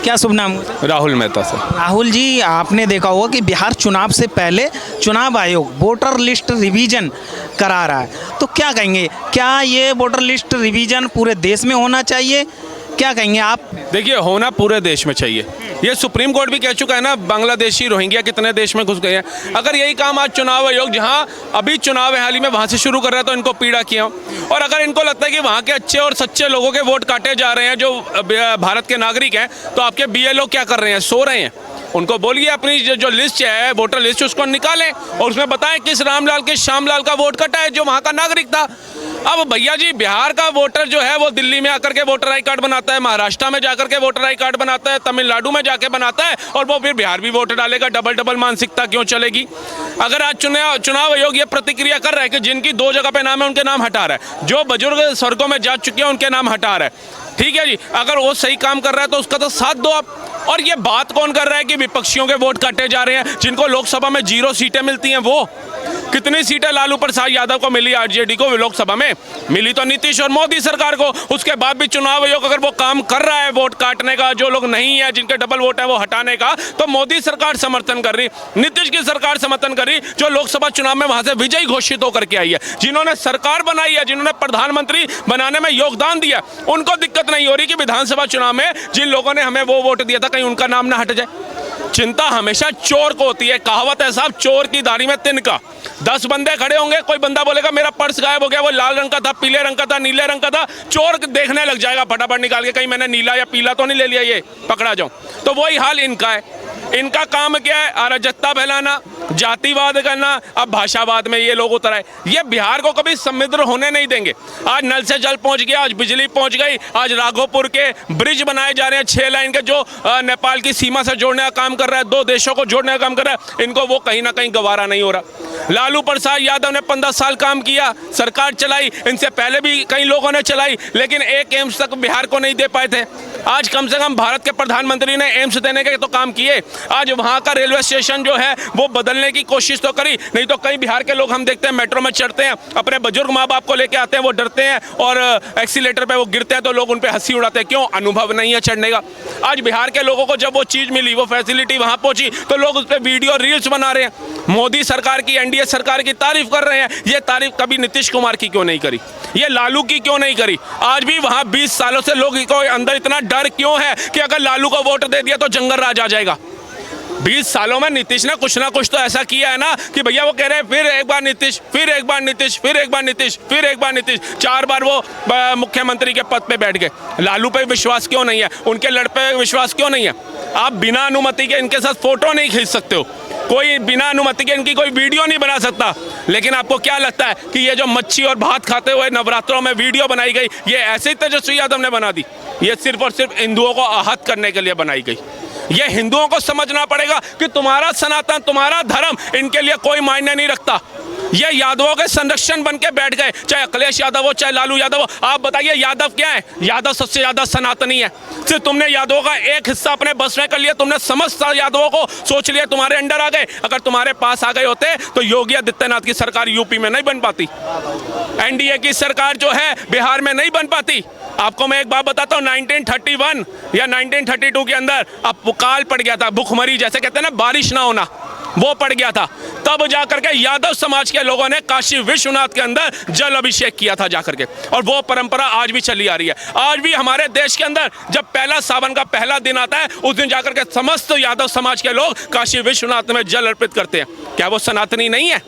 क्या शुभ नाम? राहुल मेहता सर। राहुल जी, आपने देखा होगा कि बिहार चुनाव से पहले चुनाव आयोग वोटर लिस्ट रिवीजन करा रहा है, तो क्या कहेंगे, क्या ये वोटर लिस्ट रिवीजन पूरे देश में होना चाहिए? क्या कहेंगे आप? देखिए, होना पूरे देश में चाहिए। ये सुप्रीम कोर्ट भी कह चुका है ना, बांग्लादेशी रोहिंग्या कितने देश में घुस गए हैं। अगर यही काम आज चुनाव आयोग, जहां अभी चुनाव है हाल ही में, वहां से शुरू कर रहा है तो इनको पीड़ा किया। और अगर इनको लगता है कि वहां के अच्छे और सच्चे लोगों के वोट काटे जा रहे हैं जो भारत के नागरिक हैं, तो आपके BLO क्या कर रहे हैं? सो रहे हैं। उनको बोलिए अपनी जो लिस्ट है, वोटर लिस्ट, उसको निकालें और उसमें बताएं किस रामलाल किस श्यामलाल का वोट कटा है जो वहाँ का नागरिक था। अब भैया जी, बिहार का वोटर जो है वो दिल्ली में आकर के वोटर आई कार्ड बनाता है, महाराष्ट्र में जाकर के वोटर आई कार्ड बनाता है, तमिलनाडु में जाके बनाता है, और वो फिर बिहार भी वोट डालेगा। डबल मानसिकता क्यों चलेगी? अगर आज चुनाव आयोग ये प्रतिक्रिया कर रहा है कि जिनकी 2 जगह पे नाम है उनके नाम हटा रहा है, जो बुजुर्ग स्वर्गों में जा चुके हैं उनके नाम हटा रहा है, ठीक है जी, अगर वो सही काम कर रहा है तो उसका तो साथ दो आप। और ये बात कौन कर रहा है कि विपक्षियों के वोट काटे जा रहे हैं? जिनको लोकसभा में 0 सीटें मिलती हैं, वो कितनी सीटें लालू प्रसाद यादव को मिली, RJD को लोकसभा में मिली तो नीतीश और मोदी सरकार को। उसके बाद भी चुनाव आयोग अगर वो काम कर रहा है वोट काटने का, जो लोग नहीं है जिनके डबल वोट है वो हटाने का, तो मोदी सरकार समर्थन कर रही, नीतीश की सरकार समर्थन कर रही, जो लोकसभा चुनाव में वहां से विजयी घोषित होकर के आई है, जिन्होंने सरकार बनाई है, जिन्होंने प्रधानमंत्री बनाने में योगदान दिया, उनको दिक्कत नहीं हो रही कि विधानसभा चुनाव में जिन लोगों ने हमें वो वोट दिया था कहीं उनका नाम ना हट जाए। चिंता हमेशा चोर को होती है। कहावत है साहब, चोर की दाढ़ी में तिनका। 10 बंदे खड़े होंगे, कोई बंदा बोलेगा मेरा पर्स गायब हो गया, वो लाल रंग का था, पीले रंग का था, नीले रंग का था, चोर देखने लग जाएगा फटाफट निकाल के कहीं मैंने नीला या पीला तो नहीं ले लिया, ये पकड़ा जाऊं। तो वही हाल इनका है। इनका काम क्या है? अराजकता फैलाना, जातिवाद करना, अब भाषावाद में ये लोग उतर आए। ये बिहार को कभी समृद्ध होने नहीं देंगे। आज नल से जल पहुंच गया, आज बिजली पहुंच गई, आज राघोपुर के ब्रिज बनाए जा रहे हैं 6 लाइन के, जो नेपाल की सीमा से जोड़ने का काम कर रहा है, 2 देशों को जोड़ने का काम कर रहा है। इनको वो कहीं ना कहीं गवारा नहीं हो रहा। लालू प्रसाद यादव ने 15 साल काम किया, सरकार चलाई, इनसे पहले भी कई लोगों ने चलाई, लेकिन एक एम्स तक बिहार को नहीं दे पाए थे। आज कम से कम भारत के प्रधानमंत्री ने एम्स देने के तो काम किए। आज वहाँ का रेलवे स्टेशन जो है वो बदलने की कोशिश तो करी, नहीं तो कई बिहार के लोग हम देखते हैं मेट्रो में चढ़ते हैं, अपने बुजुर्ग माँ बाप को लेके आते हैं, वो डरते हैं और एक्सीलेटर पे वो गिरते हैं तो लोग उन पे हंसी उड़ाते हैं। क्यों? अनुभव नहीं है चढ़ने का। आज बिहार के लोगों को जब वो चीज़ मिली, वो फैसिलिटी वहाँ पहुंची, तो लोग उस पर वीडियो रील्स बना रहे हैं, मोदी सरकार की, NDA सरकार की तारीफ कर रहे हैं। ये तारीफ कभी नीतीश कुमार की क्यों नहीं करी? ये लालू की क्यों नहीं करी? आज भी वहाँ 20 सालों से लोग को अंदर इतना डर क्यों है कि अगर लालू को वोट दे दिया तो जंगल राज आ जाएगा? 20 सालों में नीतीश ने कुछ ना कुछ तो ऐसा किया है ना कि भैया वो कह रहे हैं फिर एक बार नीतीश, फिर एक बार नीतीश, फिर एक बार नीतीश, फिर एक बार नीतीश। 4 बार वो मुख्यमंत्री के पद पे बैठ गए। लालू पे विश्वास क्यों नहीं है? उनके लड़ पे विश्वास क्यों नहीं है? आप बिना अनुमति के इनके साथ फोटो नहीं खींच सकते हो, कोई बिना अनुमति के इनकी कोई वीडियो नहीं बना सकता। लेकिन आपको क्या लगता है कि ये जो मच्छी और भात खाते हुए नवरात्रों में वीडियो बनाई गई, ये ऐसे ही तेजस्वी यादव ने बना दी? ये सिर्फ और सिर्फ हिंदुओं को आहत करने के लिए बनाई गई। ये हिंदुओं को समझना पड़ेगा कि तुम्हारा सनातन, तुम्हारा धर्म इनके लिए कोई मायने नहीं रखता। ये यादवों के संरक्षण बन के बैठ गए, चाहे अखिलेश यादव हो, चाहे लालू यादव हो। आप बताइए यादव क्या है? यादव सबसे ज्यादा सनातनी है। सिर्फ तुमने यादवों का एक हिस्सा अपने बस में कर लिया, तुमने समस्त यादवों को सोच लिया तुम्हारे अंडर आ गए। अगर तुम्हारे पास आ गए होते तो योगी आदित्यनाथ की सरकार यूपी में नहीं बन पाती, NDA की सरकार जो है बिहार में नहीं बन पाती। आपको मैं एक बात बताता हूँ, 1931 या 1932 के अंदर अब काल पड़ गया था, भुखमरी जैसे कहते हैं ना, बारिश ना होना, वो पड़ गया था। तब जाकर के यादव समाज के लोगों ने काशी विश्वनाथ के अंदर जल अभिषेक किया था जाकर के, और वो परंपरा आज भी चली आ रही है। आज भी हमारे देश के अंदर जब पहला सावन का पहला दिन आता है, उस दिन जाकर के समस्त यादव समाज के लोग काशी विश्वनाथ में जल अर्पित करते हैं। क्या वो सनातनी नहीं है?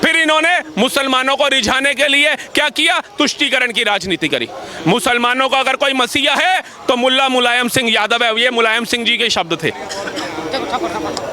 फिर इन्होंने मुसलमानों को रिझाने के लिए क्या किया? तुष्टीकरण की राजनीति करी। मुसलमानों का अगर कोई मसीहा है तो मुल्ला मुलायम सिंह यादव है, ये मुलायम सिंह जी के शब्द थे।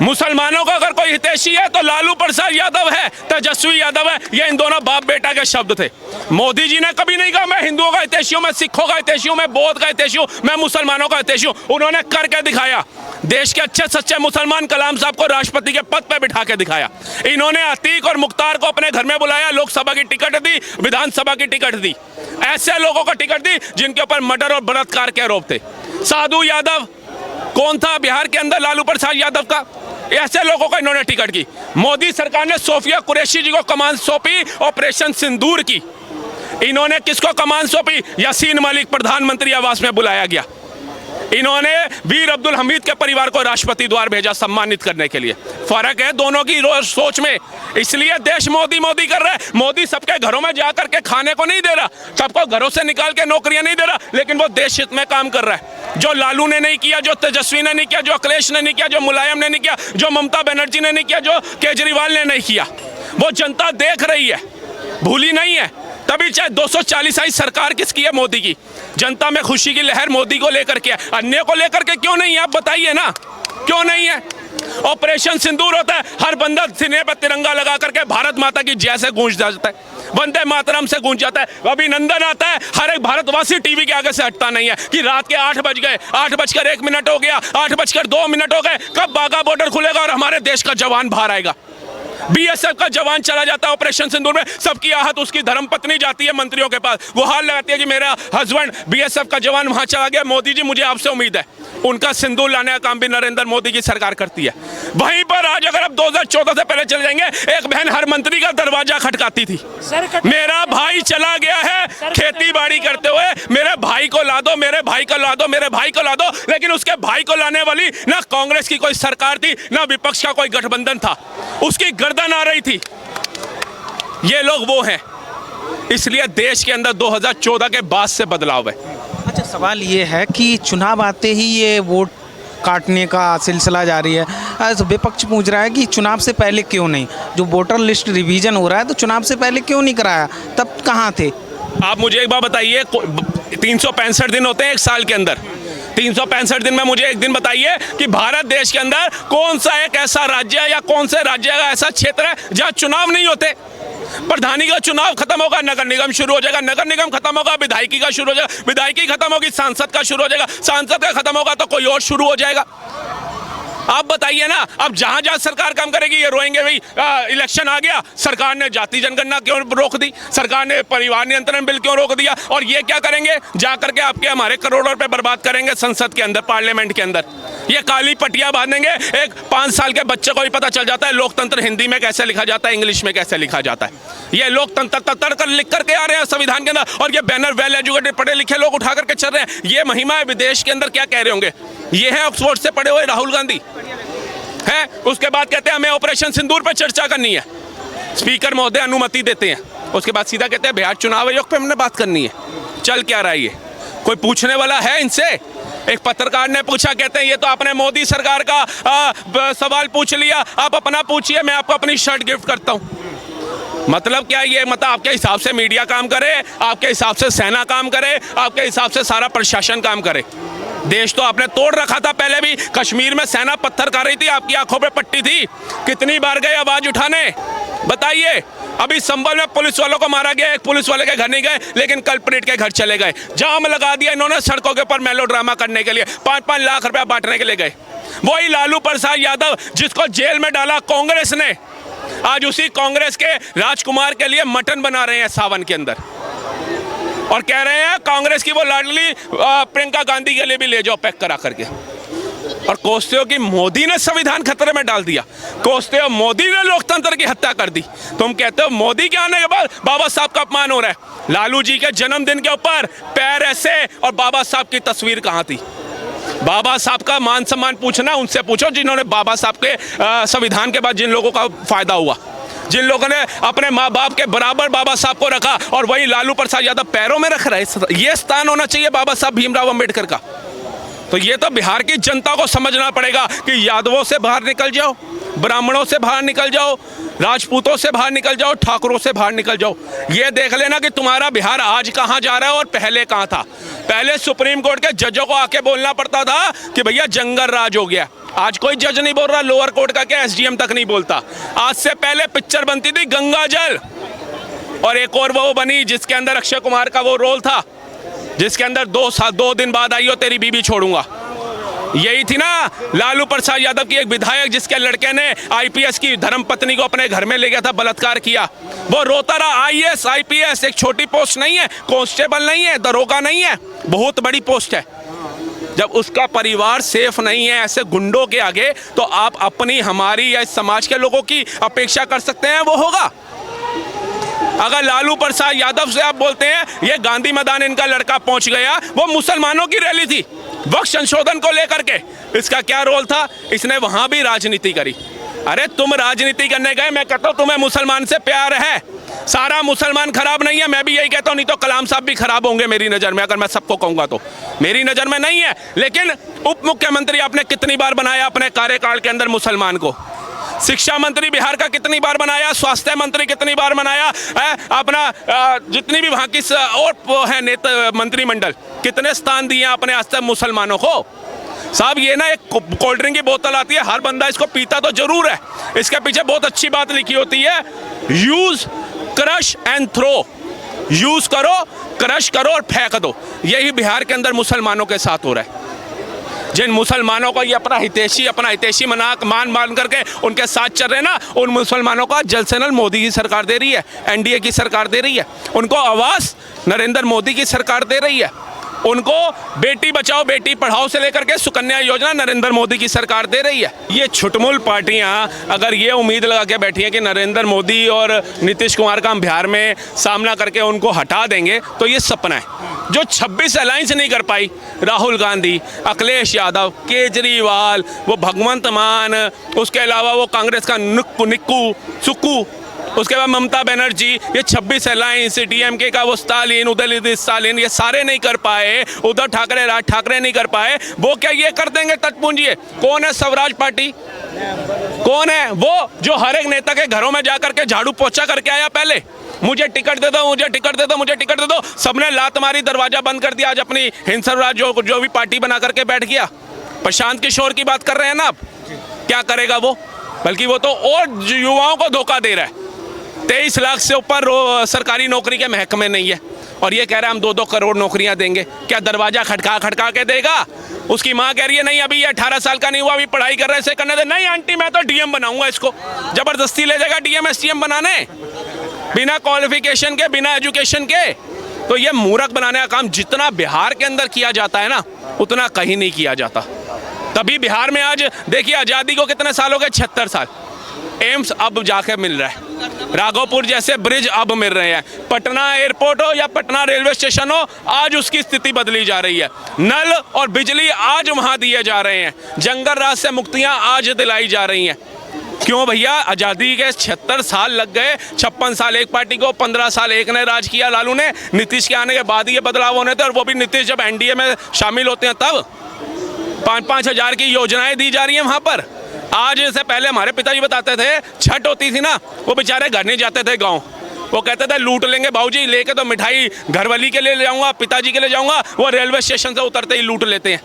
मुसलमानों का अगर कोई हितैषी है तो लालू प्रसाद यादव है, तेजस्वी यादव है, ये इन दोनों बाप बेटा के शब्द थे। मोदी जी ने कभी नहीं कहा मैं हिंदुओं का हितैषी हूं, मैं सिखों का हितैषी हूं, मैं बौद्ध का हितैषी हूं, मैं मुसलमानों का हितैषी हूं। उन्होंने करके दिखाया। देश के अच्छे सच्चे मुसलमान कलाम साहब को राष्ट्रपति के पद पर बिठा के दिखाया। इन्होंने अतीक और मुख्तार को अपने घर में बुलाया, लोकसभा की टिकट दी, विधानसभा की टिकट दी, ऐसे लोगों को टिकट दी जिनके ऊपर मर्डर और बलात्कार के आरोप थे। साधु यादव कौन था बिहार के अंदर? लालू प्रसाद यादव का। ऐसे लोगों को इन्होंने टिकट की। मोदी सरकार ने सोफिया कुरैशी जी को कमान सौंपी ऑपरेशन सिंदूर की। इन्होंने किसको कमान सौंपी? यासीन मलिक प्रधानमंत्री आवास में बुलाया गया। इन्होंने वीर अब्दुल हमीद के परिवार को राष्ट्रपति द्वार भेजा सम्मानित करने के लिए। फर्क है दोनों की सोच में, इसलिए देश मोदी मोदी कर रहा है। मोदी सबके घरों में जा करके खाने को नहीं दे रहा, सबको घरों से निकाल के नौकरियां नहीं दे रहा, लेकिन वो देश हित में काम कर रहा है। जो लालू ने नहीं किया, जो तेजस्वी ने नहीं किया, जो अखिलेश ने नहीं किया, जो मुलायम ने नहीं किया, जो ममता बनर्जी ने नहीं किया, जो केजरीवाल ने नहीं किया, वो जनता देख रही है, भूली नहीं है। तभी चाहे 240 आई सरकार किसकी है? मोदी की। जनता में खुशी की लहर मोदी को लेकर के है, अन्य को लेकर के क्यों नहीं है? आप बताइए ना, क्यों नहीं है? ऑपरेशन सिंदूर होता है, हर बंदा सीने पर तिरंगा लगा करके भारत माता की जय से गूंज जाता है, वंदे मातरम से गूंज जाता है, अभिनंदन आता है। हर एक भारतवासी टीवी के आगे से हटता नहीं है कि रात के 8 बज गए, 8:01 हो गया, 8:02 हो गए, कब बाघा बॉर्डर खुलेगा और हमारे देश का जवान बाहर आएगा। बीएसएफ का जवान चला जाता है ऑपरेशन सिंदूर में, सबकी आहत उसकी धर्मपत्नी जाती है मंत्रियों के पास, वो हाल लगाती है कि मेरा हस्बैंड बीएसएफ का जवान वहां चला गया, मोदी जी मुझे आपसे उम्मीद है। उनका सिंदूर लाने का काम भी नरेंद्र मोदी की सरकार करती है। वहीं पर आज अगर आप 2014 से पहले चले जाएंगे, एक बहन हर मंत्री का दरवाजा खटकाती थी, मेरा भाई चला गया है खेती बाड़ी करते हुए, मेरे भाई को ला दो, मेरे भाई को ला दो, मेरे भाई को ला दो। लेकिन उसके भाई को लाने वाली ना कांग्रेस की कोई सरकार थी, ना विपक्ष का कोई गठबंधन था, उसकी गर्दन आ रही थी। ये लोग वो हैं, इसलिए देश के अंदर 2014 के बाद से बदलाव है। अच्छा, सवाल ये है कि चुनाव आते ही ये वोट काटने का सिलसिला जारी है। विपक्ष पूछ रहा है कि चुनाव से पहले क्यों नहीं, जो वोटर लिस्ट रिवीजन हो रहा है तो चुनाव से पहले क्यों नहीं कराया, तब कहाँ थे आप? मुझे एक बात बताइए, 365 दिन होते हैं एक साल के अंदर, 365 दिन में मुझे एक दिन बताइए कि भारत देश के अंदर कौन सा एक ऐसा राज्य है या कौन से राज्य का ऐसा क्षेत्र है जहाँ चुनाव नहीं होते। प्रधानी का चुनाव खत्म होगा, नगर निगम शुरू हो जाएगा, नगर निगम खत्म होगा, विधायकी का शुरू हो जाएगा, विधायकी खत्म होगी, सांसद का शुरू हो जाएगा, सांसद का खत्म होगा तो कोई और शुरू हो जाएगा। आप बताइए ना, अब जहां जहां सरकार काम करेगी ये रोएंगे भाई इलेक्शन आ गया, सरकार ने जाति जनगणना क्यों रोक दी, सरकार ने परिवार नियंत्रण बिल क्यों रोक दिया, और ये क्या करेंगे, जा करके आपके हमारे करोड़ों रुपए बर्बाद करेंगे संसद के अंदर, पार्लियामेंट के अंदर। ये काली पटिया बांधेंगे। एक 5 साल के बच्चे को भी पता चल जाता है लोकतंत्र हिंदी में कैसे लिखा जाता है, इंग्लिश में कैसे लिखा जाता है। ये लोकतंत्र तत्तर कर लिख करके आ रहे हैं संविधान के अंदर, और ये बैनर वेल एजुकेटेड पढ़े लिखे लोग उठा करके चल रहे हैं। ये महिमा है विदेश के अंदर क्या कह रहे होंगे, ये है ऑक्सफोर्ड से पढ़े हुए राहुल गांधी है। उसके बाद कहते हैं हमें ऑपरेशन सिंदूर पर चर्चा करनी है, स्पीकर महोदय अनुमति देते हैं, उसके बाद सीधा कहते हैं बिहार चुनाव आयोग पे हमने बात करनी है। चल क्या रहा है ये, कोई पूछने वाला है इनसे? एक पत्रकार ने पूछा, कहते हैं ये तो आपने मोदी सरकार का सवाल पूछ लिया, आप अपना पूछिए, मैं आपको अपनी शर्ट गिफ्ट करता हूँ। मतलब क्या ये, मतलब आपके हिसाब से मीडिया काम करे, आपके हिसाब से सेना काम करे, आपके हिसाब से सारा प्रशासन काम करे? देश तो आपने तोड़ रखा था पहले भी, कश्मीर में सेना पत्थर खा रही थी, आपकी आंखों पे पट्टी थी, कितनी बार गए आवाज उठाने, बताइए। अभी संभल में पुलिस वालों को मारा गया, एक पुलिस वाले के घर नहीं गए, लेकिन कल्प्रिट के घर चले गए, जाम लगा दिया इन्होंने सड़कों के ऊपर मेलोड्रामा करने के लिए, 5-5 लाख रुपया बांटने के लिए गए। वही लालू प्रसाद यादव जिसको जेल में डाला कांग्रेस ने, आज उसी कांग्रेस के राजकुमार के लिए मटन बना रहे हैं सावन के अंदर, और कह रहे हैं कांग्रेस की वो लाडली प्रियंका गांधी के लिए भी ले जाओ पैक करा करके। और कोसते हो कि मोदी ने संविधान खतरे में डाल दिया, कोसते हो मोदी ने लोकतंत्र की हत्या कर दी। तुम कहते हो मोदी के आने के बाद बाबा साहब का अपमान हो रहा है। लालू जी के जन्मदिन के ऊपर पैर ऐसे, और बाबा साहब की तस्वीर कहाँ थी? बाबा साहब का मान सम्मान पूछना उनसे पूछो जिन्होंने बाबा साहब के संविधान के बाद जिन लोगों का फायदा हुआ, जिन लोगों ने अपने माँ बाप के बराबर बाबा साहब को रखा, और वही लालू प्रसाद यादव पैरों में रख रहा है। ये स्थान होना चाहिए बाबा साहब भीमराव अंबेडकर का। तो ये तो बिहार की जनता को समझना पड़ेगा कि यादवों से बाहर निकल जाओ, ब्राह्मणों से बाहर निकल जाओ, राजपूतों से बाहर निकल जाओ, ठाकुरों से बाहर निकल जाओ। ये देख लेना कि तुम्हारा बिहार आज कहाँ जा रहा है और पहले कहाँ था। पहले सुप्रीम कोर्ट के जजों को आके बोलना पड़ता था कि भैया जंगल राज हो गया, आज कोई जज नहीं बोल रहा, लोअर कोर्ट का क्या एसडीएम तक नहीं बोलता। आज से पहले पिक्चर बनती थी गंगा जल, और एक और वो बनी जिसके अंदर अक्षय कुमार का वो रोल था, जिसके अंदर 2 दिन बाद आई हो तेरी बीबी छोड़ूंगा। यही थी ना लालू प्रसाद यादव की एक विधायक जिसके लड़के ने आईपीएस की धर्मपत्नी को अपने घर में ले गया था, बलात्कार किया, वो रोता रहा। आईएएस आईपीएस एक छोटी पोस्ट नहीं है, कांस्टेबल नहीं है, दरोगा नहीं है, बहुत बड़ी पोस्ट है। जब उसका परिवार सेफ नहीं है ऐसे गुंडों के आगे, तो आप अपनी हमारी या इस समाज के लोगों की अपेक्षा कर सकते हैं वो होगा? अगर लालू प्रसाद यादव से आप बोलते हैं ये गांधी मैदान इनका लड़का पहुंच गया, वो मुसलमानों की रैली थी, वक्त संशोधन को लेकर के इसका क्या रोल था? इसने वहां भी राजनीति करी। अरे तुम राजनीति करने गए, मैं कहता हूं तुम्हें मुसलमान से प्यार है, सारा मुसलमान खराब नहीं है, मैं भी यही कहता हूं, नहीं तो कलाम साहब भी खराब होंगे मेरी नज़र में, अगर मैं सबको कहूंगा तो। मेरी नज़र में नहीं है, लेकिन उप मुख्यमंत्री आपने कितनी बार बनाया अपने कार्यकाल के अंदर मुसलमान को? शिक्षा मंत्री बिहार का कितनी बार बनाया? स्वास्थ्य मंत्री कितनी बार बनाया? अपना जितनी भी वहाँ की और है नेता मंत्रिमंडल, कितने स्थान दिए अपने आस्ते मुसलमानों को? साहब ये ना एक कोल्ड ड्रिंक की बोतल आती है, हर बंदा इसको पीता तो जरूर है, इसके पीछे बहुत अच्छी बात लिखी होती है, use crush and throw. Use करो, क्रश करो और फेंक दो। यही बिहार के अंदर मुसलमानों के साथ हो रहा है। जिन मुसलमानों को ये अपना हितैषी मान करके उनके साथ चल रहे हैं ना, उन मुसलमानों का जल से नल मोदी की सरकार दे रही है, एनडीए की सरकार दे रही है। उनको आवास नरेंद्र मोदी की सरकार दे रही है। उनको बेटी बचाओ बेटी पढ़ाओ से लेकर के सुकन्या योजना नरेंद्र मोदी की सरकार दे रही है। ये छुटमुल पार्टियां अगर ये उम्मीद लगा के बैठी हैं कि नरेंद्र मोदी और नीतीश कुमार का हम बिहार में सामना करके उनको हटा देंगे, तो ये सपना है। जो 26 अलायंस नहीं कर पाई, राहुल गांधी, अखिलेश यादव, केजरीवाल, वो भगवंत मान, उसके अलावा वो कांग्रेस का निक्कू सुक्कू, उसके बाद ममता बनर्जी, ये 26 अलायंस, डीएमके का वो स्टालिन, उदयनिधि स्टालिन, ये सारे नहीं कर पाए, उद्धव ठाकरे, राज ठाकरे नहीं कर पाए, वो क्या ये कर देंगे तटपुंजिए? कौन है स्वराज पार्टी? कौन है वो जो हर एक नेता के घरों में जाकर के झाड़ू पोछा करके आया? पहले मुझे टिकट दे दो, मुझे टिकट दे दो, मुझे टिकट दे दो, सबने लात मारी, दरवाजा बंद कर दिया। आज अपनी हिंद स्वराज जो भी पार्टी बना करके बैठ गया। प्रशांत किशोर की बात कर रहे हैं ना, अब क्या करेगा वो? बल्कि वो तो और युवाओं को धोखा दे रहा है। 23 लाख से ऊपर सरकारी नौकरी के महकमे नहीं है, और ये कह रहा है हम 2-2 करोड़ नौकरियां देंगे। क्या दरवाजा खटका के देगा? उसकी माँ कह रही है नहीं, अभी ये 18 साल का नहीं हुआ, अभी पढ़ाई कर रहे हैं, इसे करने दे। नहीं आंटी, मैं तो डीएम बनाऊंगा इसको। जबरदस्ती ले जाएगा डीएम एसडीएम बनाने, बिना क्वालिफिकेशन के, बिना एजुकेशन के। तो ये मूर्ख बनाने का काम जितना बिहार के अंदर किया जाता है ना, उतना कहीं नहीं किया जाता। तभी बिहार में आज देखिए, आज़ादी को कितने साल हो गए? 76 साल। एम्स अब जाके मिल रहा है, राघोपुर जैसे ब्रिज अब मिल रहे हैं, पटना एयरपोर्ट हो या पटना रेलवे स्टेशन हो, आज उसकी स्थिति बदली जा रही है। नल और बिजली आज वहां दिए जा रहे हैं, जंगल राज से मुक्तियां आज दिलाई जा रही हैं। क्यों भैया? आज़ादी के 76 साल लग गए, 56 साल एक पार्टी को, 15 साल एक ने राज किया लालू ने। नीतीश के आने के बाद ये बदलाव होने थे, और वो भी नीतीश जब एनडीए में शामिल होते हैं तब 5-5 हज़ार की योजनाएं दी जा रही हैं वहां पर। आज से पहले हमारे पिताजी बताते थे, छठ होती थी ना, वो बेचारे घर नहीं जाते थे गांव, वो कहते थे लूट लेंगे बाबूजी, लेके तो मिठाई घरवाली के लिए ले जाऊंगा, पिताजी के लिए जाऊंगा, वो रेलवे स्टेशन से उतरते ही लूट लेते हैं,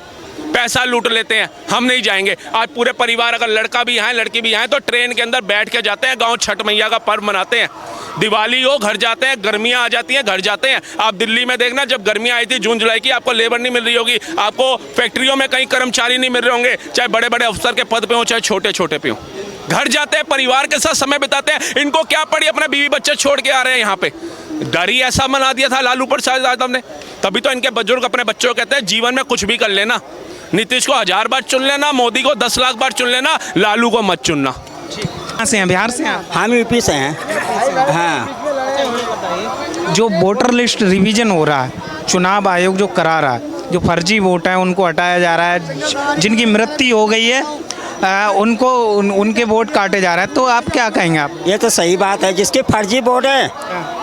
पैसा लूट लेते हैं, हम नहीं जाएंगे। आज पूरे परिवार, अगर लड़का भी है लड़की भी है, तो ट्रेन के अंदर बैठ के जाते हैं गाँव, छठ मैया का पर्व मनाते हैं। दिवाली हो घर जाते हैं, गर्मियाँ आ जाती हैं घर जाते हैं। आप दिल्ली में देखना, जब गर्मियाँ आई थी जून जुलाई की, आपको लेबर नहीं मिल रही होगी, आपको फैक्ट्रियों में कहीं कर्मचारी नहीं मिल रहे होंगे, चाहे बड़े बड़े अफसर के पद पे हो, चाहे छोटे छोटे पे हो। घर जाते हैं, परिवार के साथ समय बिताते हैं। इनको क्या पड़ी, अपने बीवी बच्चे छोड़ के आ रहे हैं यहाँ पे। डर ही ऐसा बना दिया था लालू प्रसाद यादव ने, तभी तो इनके बुजुर्ग अपने बच्चों को कहते हैं जीवन में कुछ भी कर लेना, नीतीश को 1000 बार चुन लेना, मोदी को 10 लाख बार चुन लेना, लालू को मत चुनना। कहाँ से हैं? बिहार से हैं? हम यूपी से हैं। हाँ, जो वोटर लिस्ट रिवीजन हो रहा है, चुनाव आयोग जो करा रहा है, जो फर्जी वोट है उनको हटाया जा रहा है, जिनकी मृत्यु हो गई है उनको उनके वोट काटे जा रहे हैं, तो आप क्या कहेंगे? आप ये तो सही बात है, जिसके फर्जी वोट है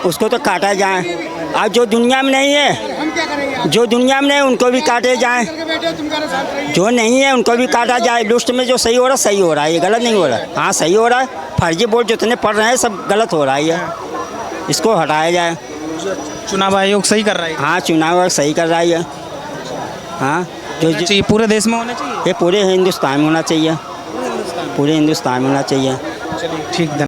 उसको तो काटा जाए, और जो दुनिया में नहीं है, जो दुनिया में नहीं उनको भी काटे जाएं, जो नहीं है उनको भी काटा जाए। लिस्ट में जो सही हो रहा है, ये गलत नहीं हो रहा है। हाँ सही हो रहा है, फर्जी वोट जितने पड़ रहे हैं सब गलत हो रहा है, इसको हटाया जाए। चुनाव आयोग सही कर रहा है? हाँ, चुनाव आयोग सही कर रहा है। हाँ, जो चाहिए पूरे देश में होना चाहिए, ये पूरे हिंदुस्तान में होना चाहिए, पूरे हिंदुस्तान में होना चाहिए। ठीक।